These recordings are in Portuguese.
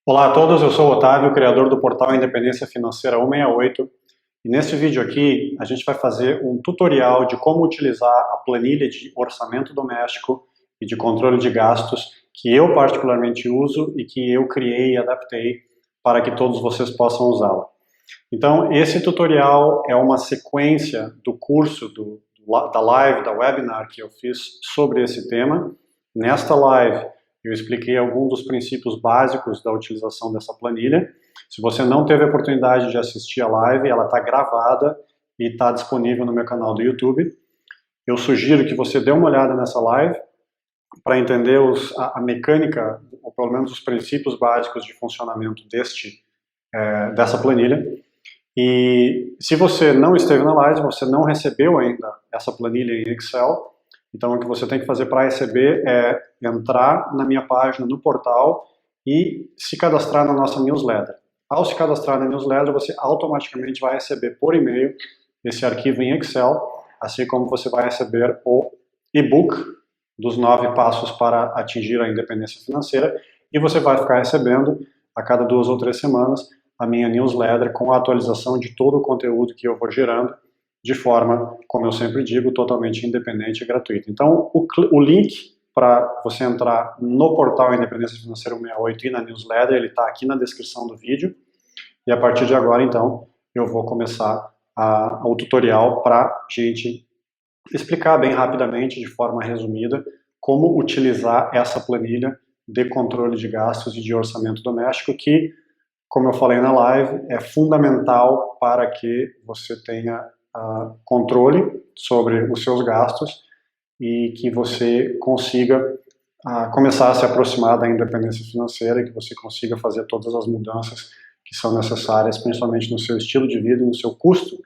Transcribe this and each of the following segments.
Olá a todos, eu sou o Otávio, criador do portal Independência Financeira 168, e neste vídeo aqui a gente vai fazer um tutorial de como utilizar a planilha de orçamento doméstico e de controle de gastos que eu particularmente uso e que eu criei e adaptei para que todos vocês possam usá-la. Então esse tutorial é uma sequência do curso, da live, da webinar que eu fiz sobre esse tema. Nesta live eu expliquei alguns dos princípios básicos da utilização dessa planilha. Se você não teve a oportunidade de assistir a live, ela está gravada e está disponível no meu canal do YouTube. Eu sugiro que você dê uma olhada nessa live para entender a mecânica, ou pelo menos os princípios básicos de funcionamento dessa planilha. E se você não esteve na live, você não recebeu ainda essa planilha em Excel, então o que você tem que fazer para receber é entrar na minha página no portal e se cadastrar na nossa newsletter. Ao se cadastrar na newsletter, você automaticamente vai receber por e-mail esse arquivo em Excel, assim como você vai receber o e-book dos 9 passos para atingir a independência financeira, e você vai ficar recebendo a cada 2 ou 3 semanas a minha newsletter com a atualização de todo o conteúdo que eu vou gerando, de forma, como eu sempre digo, totalmente independente e gratuita. Então, o link para você entrar no portal Independência Financeira 168 e na newsletter, ele está aqui na descrição do vídeo. E a partir de agora, então, eu vou começar o tutorial para a gente explicar bem rapidamente, de forma resumida, como utilizar essa planilha de controle de gastos e de orçamento doméstico, que, como eu falei na live, é fundamental para que você tenha controle sobre os seus gastos e que você consiga começar a se aproximar da independência financeira e que você consiga fazer todas as mudanças que são necessárias, principalmente no seu estilo de vida e no seu custo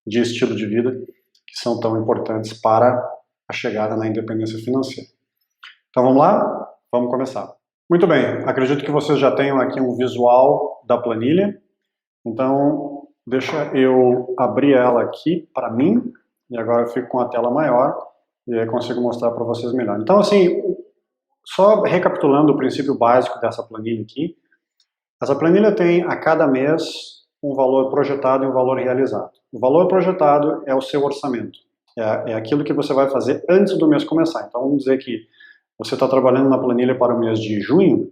de estilo de vida, que são tão importantes para a chegada na independência financeira. Então vamos lá? Vamos começar. Muito bem, acredito que vocês já tenham aqui um visual da planilha, então deixa eu abrir ela aqui para mim, e agora eu fico com a tela maior, e aí consigo mostrar para vocês melhor. Então assim, só recapitulando o princípio básico dessa planilha aqui, essa planilha tem a cada mês um valor projetado e um valor realizado. O valor projetado é o seu orçamento, é aquilo que você vai fazer antes do mês começar. Então vamos dizer que você está trabalhando na planilha para o mês de junho,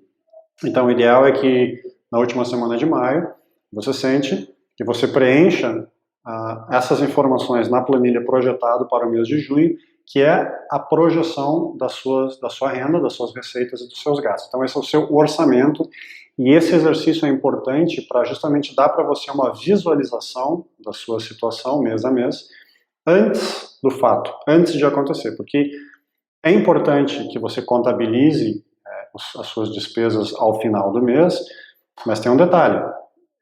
então o ideal é que na última semana de maio você sente que você preencha essas informações na planilha projetado para o mês de junho, que é a projeção da sua renda, das suas receitas e dos seus gastos. Então esse é o seu orçamento, e esse exercício é importante para justamente dar para você uma visualização da sua situação mês a mês, antes do fato, antes de acontecer, porque é importante que você contabilize as suas despesas ao final do mês, mas tem um detalhe,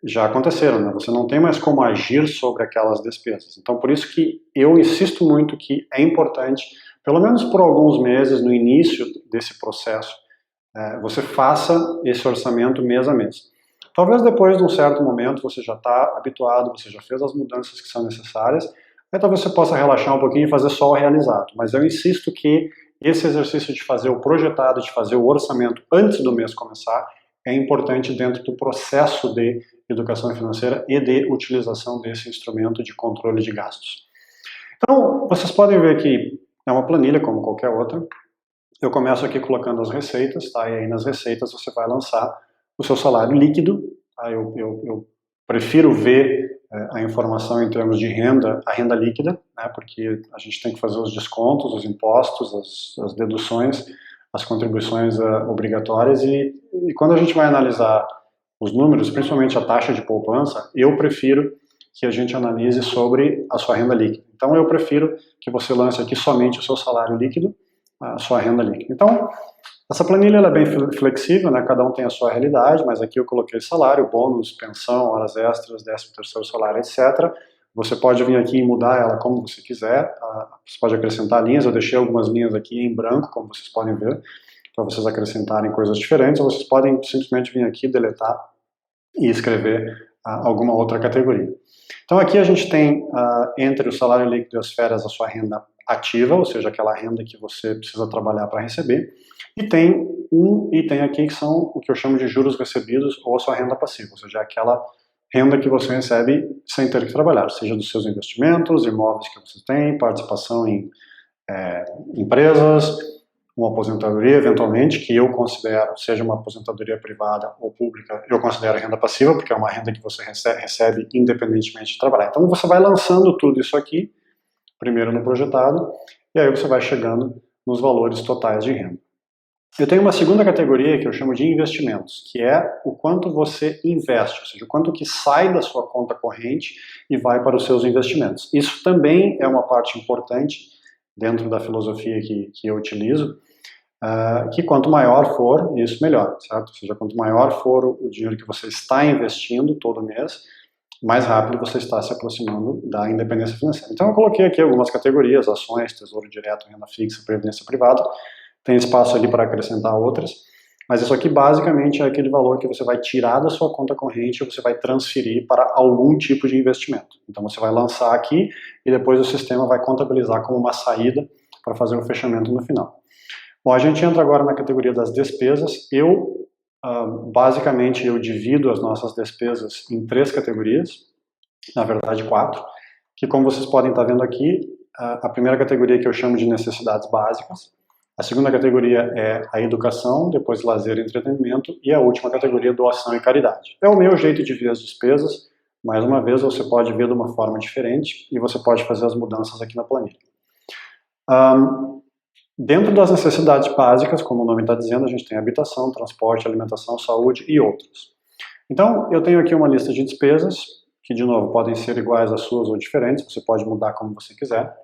já aconteceram, né? Você não tem mais como agir sobre aquelas despesas. Então, por isso que eu insisto muito que é importante, pelo menos por alguns meses, no início desse processo, você faça esse orçamento mês a mês. Talvez depois de um certo momento você já está habituado, você já fez as mudanças que são necessárias, aí talvez você possa relaxar um pouquinho e fazer só o realizado. Mas eu insisto que esse exercício de fazer o projetado, de fazer o orçamento antes do mês começar, é importante dentro do processo de educação financeira e de utilização desse instrumento de controle de gastos. Então, vocês podem ver que é uma planilha como qualquer outra. Eu começo aqui colocando as receitas, tá? E aí nas receitas você vai lançar o seu salário líquido. Tá? Eu prefiro ver a informação em termos de renda, a renda líquida, né? Porque a gente tem que fazer os descontos, os impostos, as deduções, as contribuições obrigatórias, e quando a gente vai analisar os números, principalmente a taxa de poupança, eu prefiro que a gente analise sobre a sua renda líquida. Então eu prefiro que você lance aqui somente o seu salário líquido, a sua renda líquida. Então, essa planilha ela é bem flexível, né? Cada um tem a sua realidade, mas aqui eu coloquei salário, bônus, pensão, horas extras, 13º salário, etc. Você pode vir aqui e mudar ela como você quiser, você pode acrescentar linhas, eu deixei algumas linhas aqui em branco, como vocês podem ver, para vocês acrescentarem coisas diferentes, ou vocês podem simplesmente vir aqui, deletar e escrever alguma outra categoria. Então aqui a gente tem, entre o salário líquido e as férias, a sua renda ativa, ou seja, aquela renda que você precisa trabalhar para receber, e tem um item aqui que são o que eu chamo de juros recebidos ou sua renda passiva, ou seja, aquela renda que você recebe sem ter que trabalhar, seja dos seus investimentos, imóveis que você tem, participação em empresas, uma aposentadoria, eventualmente, que eu considero, seja uma aposentadoria privada ou pública, eu considero renda passiva, porque é uma renda que você recebe independentemente de trabalhar. Então você vai lançando tudo isso aqui, primeiro no projetado, e aí você vai chegando nos valores totais de renda. Eu tenho uma segunda categoria que eu chamo de investimentos, que é o quanto você investe, ou seja, o quanto que sai da sua conta corrente e vai para os seus investimentos. Isso também é uma parte importante dentro da filosofia que eu utilizo, que quanto maior for, isso melhor, certo? Ou seja, quanto maior for o dinheiro que você está investindo todo mês, mais rápido você está se aproximando da independência financeira. Então eu coloquei aqui algumas categorias, ações, tesouro direto, renda fixa, previdência privada, tem espaço ali para acrescentar outras, mas isso aqui basicamente é aquele valor que você vai tirar da sua conta corrente e você vai transferir para algum tipo de investimento. Então você vai lançar aqui e depois o sistema vai contabilizar como uma saída para fazer o fechamento no final. Bom, a gente entra agora na categoria das despesas. Basicamente eu divido as nossas despesas em 3 categorias, na verdade 4, que como vocês podem estar vendo aqui, a primeira categoria que eu chamo de necessidades básicas, a segunda categoria é a educação, depois lazer e entretenimento, e a última categoria doação e caridade. É o meu jeito de ver as despesas, mais uma vez você pode ver de uma forma diferente e você pode fazer as mudanças aqui na planilha. Dentro das necessidades básicas, como o nome está dizendo, a gente tem habitação, transporte, alimentação, saúde e outros. Então, eu tenho aqui uma lista de despesas, que de novo podem ser iguais às suas ou diferentes, você pode mudar como você quiser.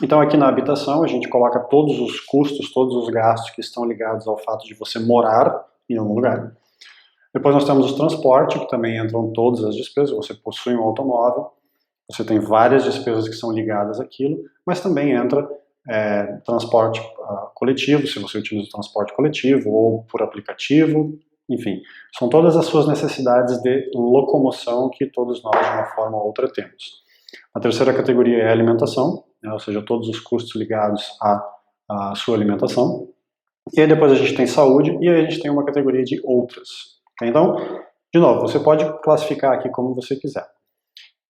Então aqui na habitação a gente coloca todos os custos, todos os gastos que estão ligados ao fato de você morar em algum lugar. Depois nós temos o transporte, que também entram todas as despesas, você possui um automóvel, você tem várias despesas que são ligadas àquilo, mas também entra transporte coletivo, se você utiliza o transporte coletivo ou por aplicativo, enfim, são todas as suas necessidades de locomoção que todos nós de uma forma ou outra temos. A terceira categoria é a alimentação, ou seja, todos os custos ligados à sua alimentação. E aí depois a gente tem saúde e aí a gente tem uma categoria de outras. Então, de novo, você pode classificar aqui como você quiser.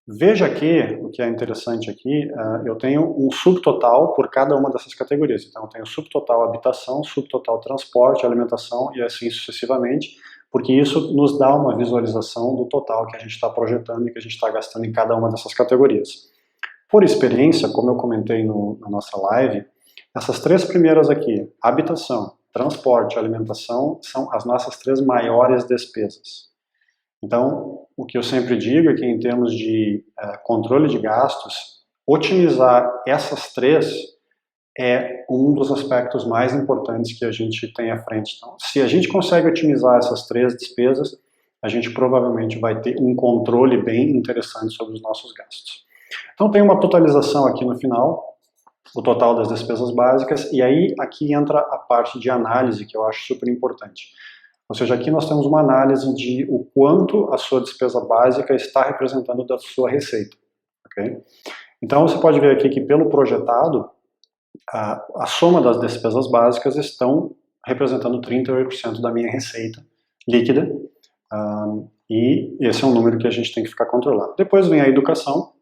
Veja aqui, o que é interessante aqui, eu tenho um subtotal por cada uma dessas categorias. Então eu tenho subtotal habitação, subtotal transporte, alimentação e assim sucessivamente, porque isso nos dá uma visualização do total que a gente está projetando e que a gente está gastando em cada uma dessas categorias. Por experiência, como eu comentei na nossa live, essas 3 primeiras aqui, habitação, transporte e alimentação, são as nossas 3 maiores despesas. Então, o que eu sempre digo é que em termos de controle de gastos, otimizar essas 3 é um dos aspectos mais importantes que a gente tem à frente. Então, se a gente consegue otimizar essas 3 despesas, a gente provavelmente vai ter um controle bem interessante sobre os nossos gastos. Então tem uma totalização aqui no final, o total das despesas básicas, e aí aqui entra a parte de análise que eu acho super importante. Ou seja, aqui nós temos uma análise de o quanto a sua despesa básica está representando da sua receita. Okay? Então você pode ver aqui que pelo projetado, a soma das despesas básicas estão representando 38% da minha receita líquida, e esse é um número que a gente tem que ficar controlando. Depois vem a educação,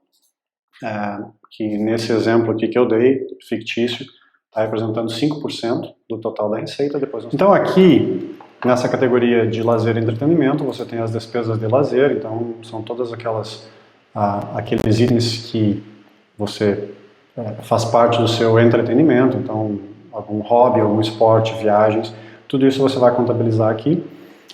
que nesse exemplo aqui que eu dei, fictício, está representando 5% do total da receita. Então aqui, nessa categoria de lazer e entretenimento, você tem as despesas de lazer, então são todas aqueles itens que você faz parte do seu entretenimento, então algum hobby, algum esporte, viagens, tudo isso você vai contabilizar aqui.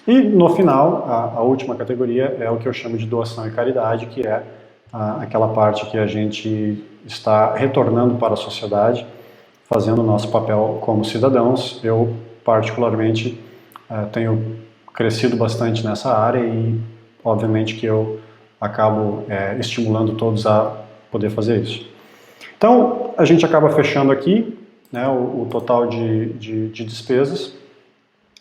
E no final, a última categoria é o que eu chamo de doação e caridade, que é aquela parte que a gente está retornando para a sociedade, fazendo o nosso papel como cidadãos. Eu, particularmente, tenho crescido bastante nessa área e, obviamente, que eu acabo estimulando todos a poder fazer isso. Então, a gente acaba fechando aqui, né, o total de despesas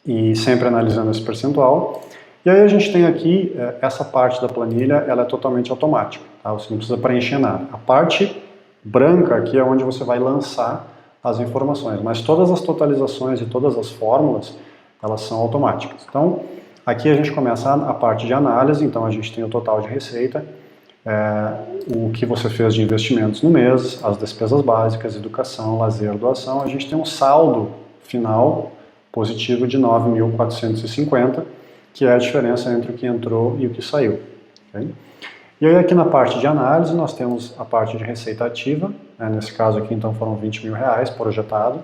e sempre analisando esse percentual. E aí a gente tem aqui, essa parte da planilha, ela é totalmente automática, tá? Você não precisa preencher nada. A parte branca aqui é onde você vai lançar as informações, mas todas as totalizações e todas as fórmulas, elas são automáticas. Então, aqui a gente começa a parte de análise, então a gente tem o total de receita, o que você fez de investimentos no mês, as despesas básicas, educação, lazer, doação, a gente tem um saldo final positivo de 9.450, que é a diferença entre o que entrou e o que saiu. Okay? E aí aqui na parte de análise nós temos a parte de receita ativa, né, nesse caso aqui então foram 20 mil reais projetado,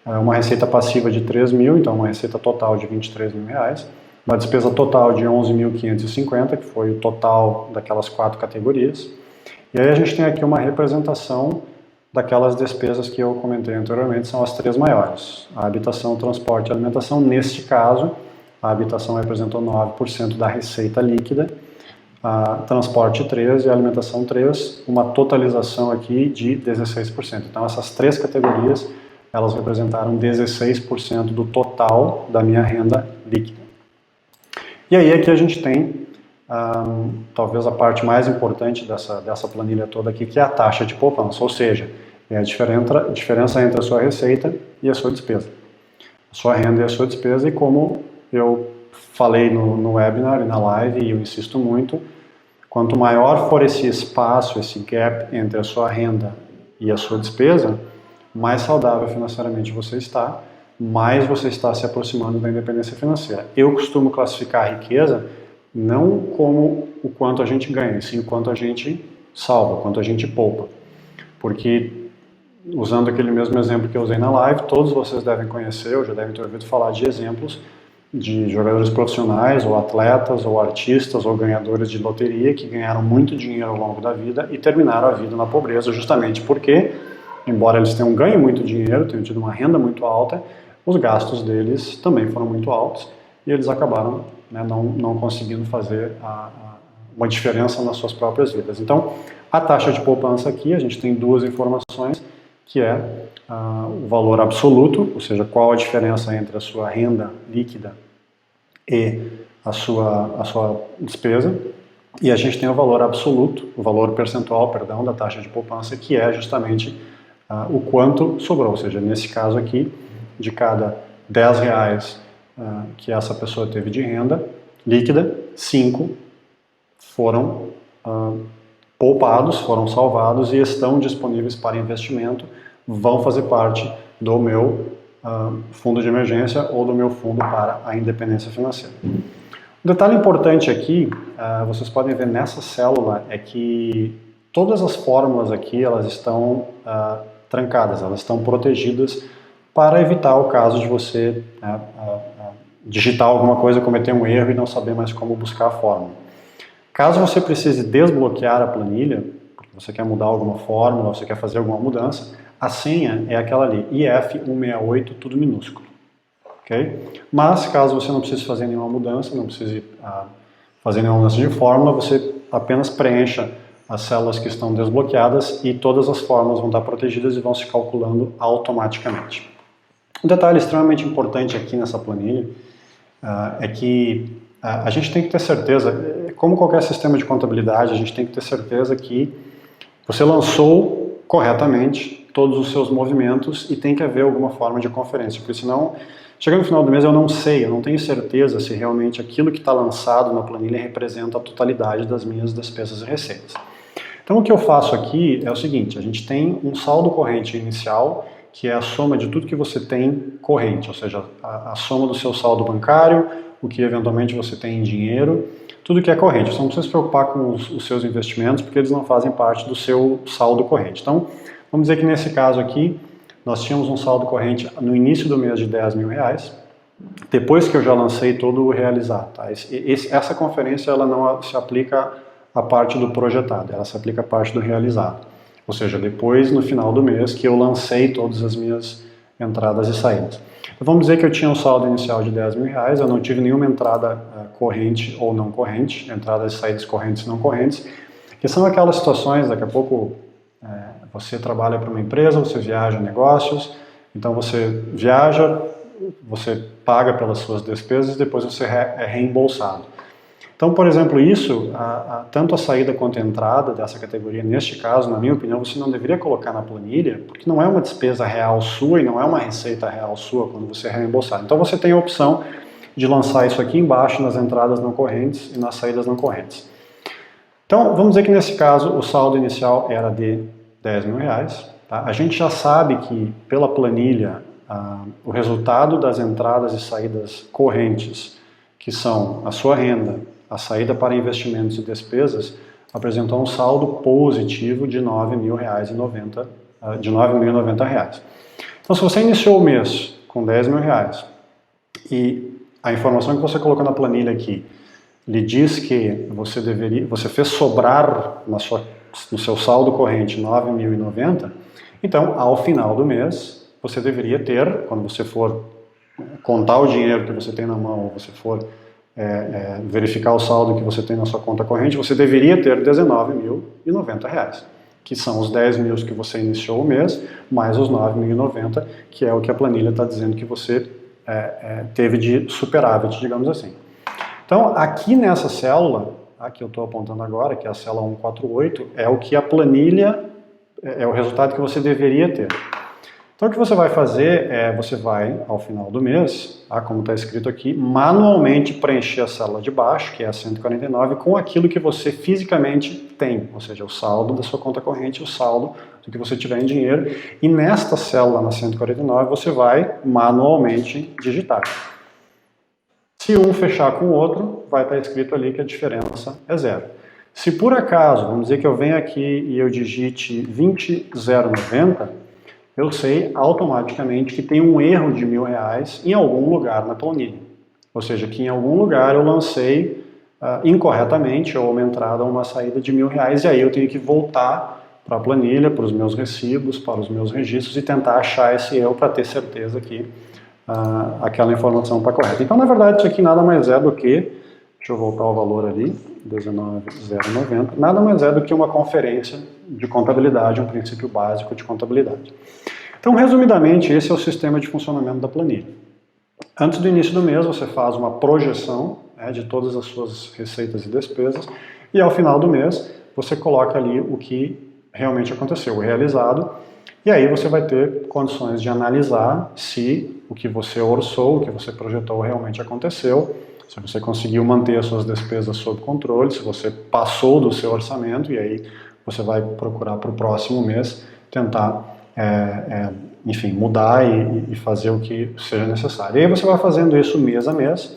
uma receita passiva de 3 mil, então uma receita total de 23 mil reais, uma despesa total de 11.550, que foi o total daquelas 4 categorias. E aí a gente tem aqui uma representação daquelas despesas que eu comentei anteriormente, são as 3 maiores. A habitação, transporte e alimentação, neste caso, a habitação representou 9% da receita líquida, a transporte 3% e a alimentação 3%, uma totalização aqui de 16%. Então essas 3 categorias, elas representaram 16% do total da minha renda líquida. E aí aqui a gente tem, talvez a parte mais importante dessa planilha toda aqui, que é a taxa de poupança, ou seja, é a diferença entre a sua receita e a sua despesa. A sua renda e a sua despesa, e como eu falei no webinar e na live, e eu insisto muito, quanto maior for esse espaço, esse gap entre a sua renda e a sua despesa, mais saudável financeiramente você está, mais você está se aproximando da independência financeira. Eu costumo classificar a riqueza não como o quanto a gente ganha, sim o quanto a gente salva, o quanto a gente poupa. Porque, usando aquele mesmo exemplo que eu usei na live, todos vocês devem conhecer, ou já devem ter ouvido falar de exemplos de jogadores profissionais, ou atletas, ou artistas, ou ganhadores de loteria que ganharam muito dinheiro ao longo da vida e terminaram a vida na pobreza, justamente porque, embora eles tenham ganho muito dinheiro, tenham tido uma renda muito alta, os gastos deles também foram muito altos e eles acabaram, né, não conseguindo fazer uma diferença nas suas próprias vidas. Então, a taxa de poupança aqui, a gente tem 2 informações, que é o valor absoluto, ou seja, qual a diferença entre a sua renda líquida e a sua despesa, e a gente tem o valor absoluto, o valor percentual, perdão, da taxa de poupança, que é justamente o quanto sobrou, ou seja, nesse caso aqui, de cada 10 reais que essa pessoa teve de renda líquida, 5 foram poupados, foram salvados e estão disponíveis para investimento, vão fazer parte do meu fundo de emergência ou do meu fundo para a independência financeira. Um detalhe importante aqui, vocês podem ver nessa célula, é que todas as fórmulas aqui, elas estão trancadas, elas estão protegidas para evitar o caso de você digitar alguma coisa, cometer um erro e não saber mais como buscar a fórmula. Caso você precise desbloquear a planilha, porque você quer mudar alguma fórmula, você quer fazer alguma mudança, a senha é aquela ali, IF168, tudo minúsculo. Okay? Mas, caso você não precise fazer nenhuma mudança, não precise fazer nenhuma mudança de fórmula, você apenas preencha as células que estão desbloqueadas e todas as fórmulas vão estar protegidas e vão se calculando automaticamente. Um detalhe extremamente importante aqui nessa planilha é que a gente tem que ter certeza, como qualquer sistema de contabilidade, a gente tem que ter certeza que você lançou corretamente todos os seus movimentos e tem que haver alguma forma de conferência, porque senão, chegando no final do mês eu não tenho certeza se realmente aquilo que está lançado na planilha representa a totalidade das minhas despesas e receitas. Então o que eu faço aqui é o seguinte, a gente tem um saldo corrente inicial, que é a soma de tudo que você tem corrente, ou seja, a soma do seu saldo bancário, o que eventualmente você tem em dinheiro, tudo que é corrente. Você não precisa se preocupar com os seus investimentos, porque eles não fazem parte do seu saldo corrente. Então, vamos dizer que nesse caso aqui, nós tínhamos um saldo corrente no início do mês de 10 mil reais, depois que eu já lancei todo o realizado. Tá? Essa conferência ela não se aplica à parte do projetado, ela se aplica à parte do realizado. Ou seja, depois, no final do mês, que eu lancei todas as minhas entradas e saídas. Então, vamos dizer que eu tinha um saldo inicial de 10 mil reais, eu não tive nenhuma entrada corrente ou não corrente, entradas e saídas correntes e não correntes, que são aquelas situações, daqui a pouco você trabalha para uma empresa, você viaja a negócios, então você viaja, você paga pelas suas despesas e depois você é reembolsado. Então, por exemplo, isso, tanto a saída quanto a entrada dessa categoria, neste caso, na minha opinião, você não deveria colocar na planilha, porque não é uma despesa real sua e não é uma receita real sua quando você reembolsar. Então você tem a opção de lançar isso aqui embaixo nas entradas não correntes e nas saídas não correntes. Então, vamos dizer que nesse caso o saldo inicial era de R$10.000. Tá? A gente já sabe que pela planilha o resultado das entradas e saídas correntes, que são a sua renda, a saída para investimentos e despesas, apresentou um saldo positivo de R$9.090. Então, se você iniciou o mês com R$10.000 e a informação que você colocou na planilha aqui lhe diz que você fez sobrar no seu saldo corrente R$9.090, então, ao final do mês, você deveria ter, quando você for contar o dinheiro que você tem na mão, ou você for verificar o saldo que você tem na sua conta corrente, você deveria ter R$19.090, que são os 10 mil que você iniciou o mês, mais os 9.090, que é o que a planilha está dizendo que você teve de superávit, digamos assim. Então, aqui nessa célula, a que eu estou apontando agora, que é a célula 148, é o que a planilha, é o resultado que você deveria ter. Então, o que você vai fazer você vai, ao final do mês, tá, como está escrito aqui, manualmente preencher a célula de baixo, que é a 149, com aquilo que você fisicamente tem, ou seja, o saldo da sua conta corrente, o saldo do que você tiver em dinheiro, e nesta célula, na 149, você vai manualmente digitar. Se um fechar com o outro, vai estar escrito ali que a diferença é zero. Se por acaso, vamos dizer que eu venha aqui e eu digite 20.090, eu sei automaticamente que tem um erro de R$1.000 em algum lugar na planilha. Ou seja, que em algum lugar eu lancei incorretamente ou uma entrada ou uma saída de R$1.000 e aí eu tenho que voltar para a planilha, para os meus recibos, para os meus registros e tentar achar esse erro para ter certeza que aquela informação está correta. Então, na verdade, isso aqui nada mais é do que, deixa eu voltar o valor ali, 19.090, nada mais é do que uma conferência de contabilidade, um princípio básico de contabilidade. Então, resumidamente, esse é o sistema de funcionamento da planilha. Antes do início do mês, você faz uma projeção de todas as suas receitas e despesas, e ao final do mês, você coloca ali o que realmente aconteceu, o realizado, e aí você vai ter condições de analisar se o que você orçou, o que você projetou realmente aconteceu, se você conseguiu manter as suas despesas sob controle, se você passou do seu orçamento, e aí você vai procurar para o próximo mês tentar, enfim, mudar e fazer o que seja necessário. E aí você vai fazendo isso mês a mês.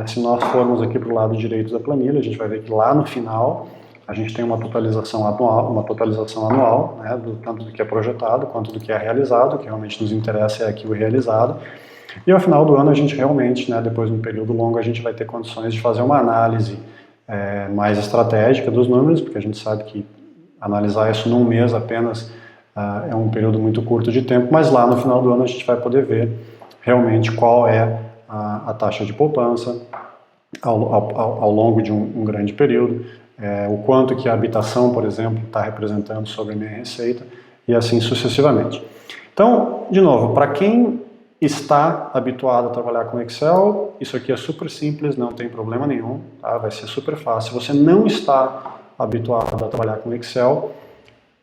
Se nós formos aqui para o lado direito da planilha, a gente vai ver que lá no final a gente tem uma totalização anual, né, tanto do que é projetado quanto do que é realizado. O que realmente nos interessa é aqui o realizado. E ao final do ano a gente realmente, né, depois de um período longo, a gente vai ter condições de fazer uma análise mais estratégica dos números, porque a gente sabe que analisar isso num mês apenas é um período muito curto de tempo, mas lá no final do ano a gente vai poder ver realmente qual é a taxa de poupança ao longo de um grande período, o quanto que a habitação, por exemplo, está representando sobre a minha receita, e assim sucessivamente. Então, de novo, para quem está habituado a trabalhar com Excel, isso aqui é super simples, não tem problema nenhum, tá? Vai ser super fácil. Se você não está habituado a trabalhar com Excel,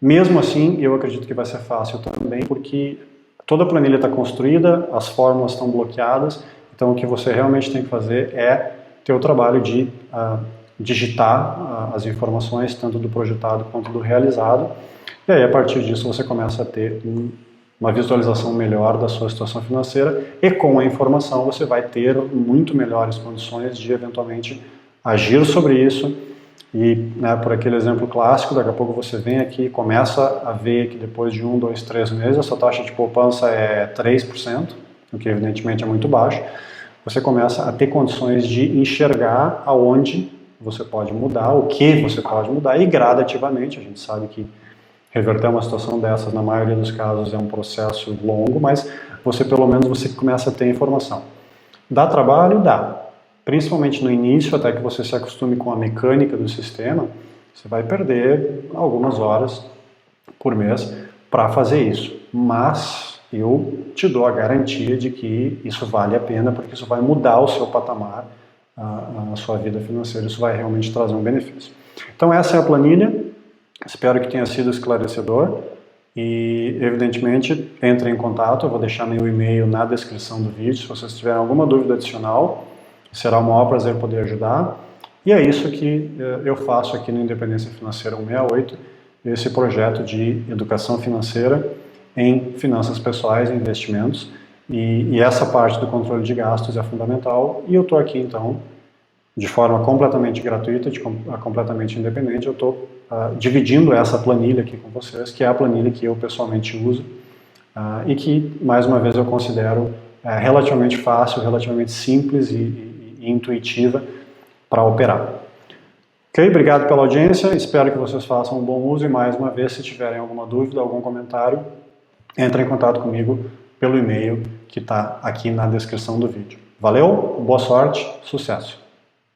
mesmo assim, eu acredito que vai ser fácil também, porque toda a planilha está construída, as fórmulas estão bloqueadas, então o que você realmente tem que fazer é ter o trabalho de digitar as informações, tanto do projetado quanto do realizado, e aí a partir disso você começa a ter uma visualização melhor da sua situação financeira, e com a informação você vai ter muito melhores condições de eventualmente agir sobre isso. E né, por aquele exemplo clássico, daqui a pouco você vem aqui e começa a ver que depois de 1, 2, 3 meses a sua taxa de poupança é 3%, o que evidentemente é muito baixo. Você começa a ter condições de enxergar aonde você pode mudar, o que você pode mudar, e gradativamente, a gente sabe que reverter uma situação dessas, na maioria dos casos, é um processo longo, mas você pelo menos você começa a ter informação. Dá trabalho? Dá. Principalmente no início, até que você se acostume com a mecânica do sistema, você vai perder algumas horas por mês para fazer isso. Mas eu te dou a garantia de que isso vale a pena, porque isso vai mudar o seu patamar a sua vida financeira, isso vai realmente trazer um benefício. Então essa é a planilha, espero que tenha sido esclarecedor e evidentemente entrem em contato, eu vou deixar meu e-mail na descrição do vídeo, se vocês tiverem alguma dúvida adicional, será um maior prazer poder ajudar. E é isso que eu faço aqui no Independência Financeira 168, esse projeto de educação financeira em finanças pessoais e investimentos. E essa parte do controle de gastos é fundamental. E eu estou aqui, então, de forma completamente gratuita, completamente independente, eu estou dividindo essa planilha aqui com vocês, que é a planilha que eu pessoalmente uso e que, mais uma vez, eu considero relativamente fácil, relativamente simples e intuitiva para operar. Ok? Obrigado pela audiência, espero que vocês façam um bom uso e, mais uma vez, se tiverem alguma dúvida, algum comentário, entre em contato comigo pelo e-mail que está aqui na descrição do vídeo. Valeu, boa sorte, sucesso!